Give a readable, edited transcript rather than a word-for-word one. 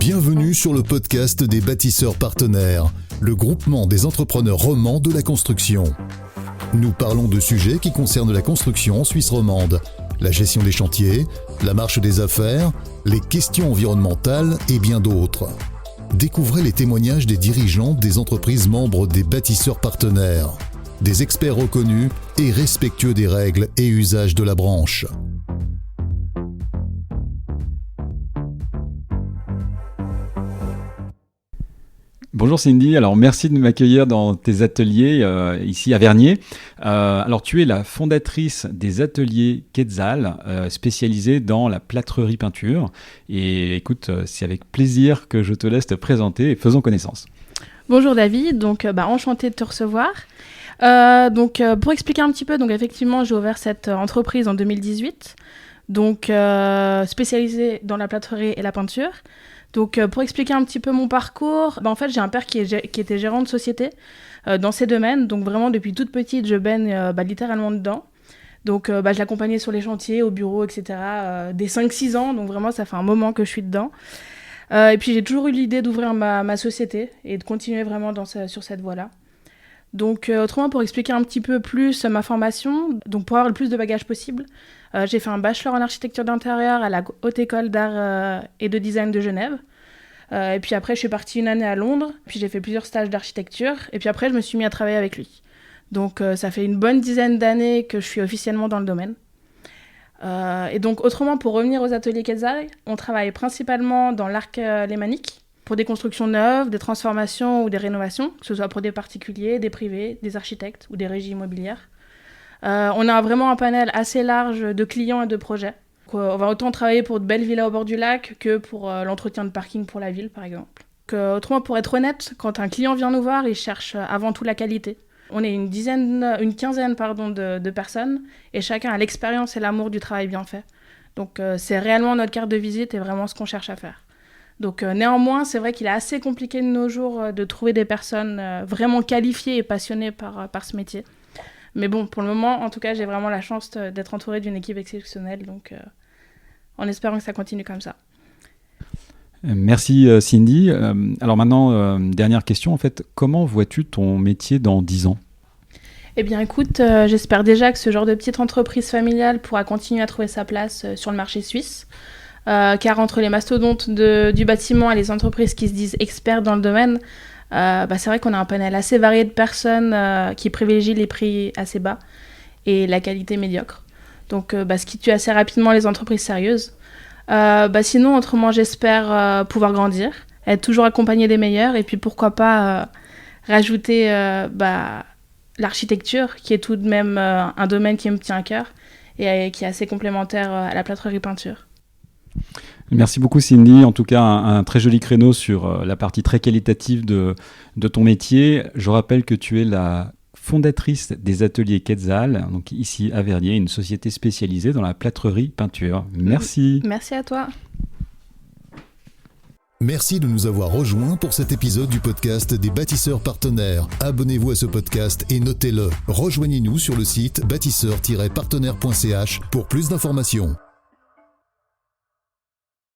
Bienvenue sur le podcast des bâtisseurs partenaires, le groupement des entrepreneurs romans de la construction. Nous parlons de sujets qui concernent la construction en Suisse romande, la gestion des chantiers, la marche des affaires, les questions environnementales et bien d'autres. Découvrez les témoignages des dirigeants des entreprises membres des bâtisseurs partenaires, des experts reconnus et respectueux des règles et usages de la branche. Bonjour Cindy, alors merci de m'accueillir dans tes ateliers ici à Vernier. Alors tu es la fondatrice des ateliers Quetzal, spécialisés dans la plâtrerie peinture. Et écoute, c'est avec plaisir que je te laisse te présenter et faisons connaissance. Bonjour David, enchantée de te recevoir. Pour expliquer un petit peu, effectivement j'ai ouvert cette entreprise en 2018, spécialisée dans la plâtrerie et la peinture. Pour expliquer un petit peu mon parcours, en fait, j'ai un père qui était gérant de société dans ces domaines. Donc, vraiment, depuis toute petite, je baigne littéralement dedans. Je l'accompagnais sur les chantiers, au bureau, etc. Dès 5-6 ans. Donc, vraiment, ça fait un moment que je suis dedans. Et puis, j'ai toujours eu l'idée d'ouvrir ma société et de continuer vraiment sur cette voie-là. Autrement, pour expliquer un petit peu plus ma formation, pour avoir le plus de bagages possible, j'ai fait un bachelor en architecture d'intérieur à la Haute École d'Art et de Design de Genève. Et puis après, je suis partie une année à Londres. Puis j'ai fait plusieurs stages d'architecture. Et puis après, je me suis mis à travailler avec lui. Ça fait une bonne dizaine d'années que je suis officiellement dans le domaine. Autrement, pour revenir aux ateliers Quetzal, on travaille principalement dans l'arc lémanique pour des constructions neuves, des transformations ou des rénovations, que ce soit pour des particuliers, des privés, des architectes ou des régies immobilières. On a vraiment un panel assez large de clients et de projets. On va autant travailler pour de belles villas au bord du lac que pour l'entretien de parking pour la ville, par exemple. Autrement, pour être honnête, quand un client vient nous voir, il cherche avant tout la qualité. On est une quinzaine de personnes et chacun a l'expérience et l'amour du travail bien fait. C'est réellement notre carte de visite et vraiment ce qu'on cherche à faire. Néanmoins, c'est vrai qu'il est assez compliqué de nos jours de trouver des personnes vraiment qualifiées et passionnées par ce métier. Mais bon, pour le moment, en tout cas, j'ai vraiment la chance d'être entourée d'une équipe exceptionnelle, en espérant que ça continue comme ça. Merci Cindy. Alors maintenant, dernière question, en fait, comment vois-tu ton métier dans 10 ans ? Eh bien écoute, j'espère déjà que ce genre de petite entreprise familiale pourra continuer à trouver sa place sur le marché suisse. Car entre les mastodontes du bâtiment et les entreprises qui se disent experts dans le domaine, c'est vrai qu'on a un panel assez varié de personnes qui privilégient les prix assez bas et la qualité médiocre. Ce qui tue assez rapidement les entreprises sérieuses. Sinon, autrement, j'espère pouvoir grandir, être toujours accompagnée des meilleurs et puis pourquoi pas rajouter l'architecture qui est tout de même un domaine qui me tient à cœur et qui est assez complémentaire à la plâtrerie peinture. Merci beaucoup Cindy, en tout cas un très joli créneau sur la partie très qualitative de ton métier. Je rappelle que tu es la fondatrice des ateliers Quetzal, donc ici à Vernier, une société spécialisée dans la plâtrerie peinture. Merci. Merci à toi. Merci de nous avoir rejoints pour cet épisode du podcast des bâtisseurs partenaires. Abonnez-vous à ce podcast et notez-le. Rejoignez-nous sur le site bâtisseurs-partenaires.ch pour plus d'informations.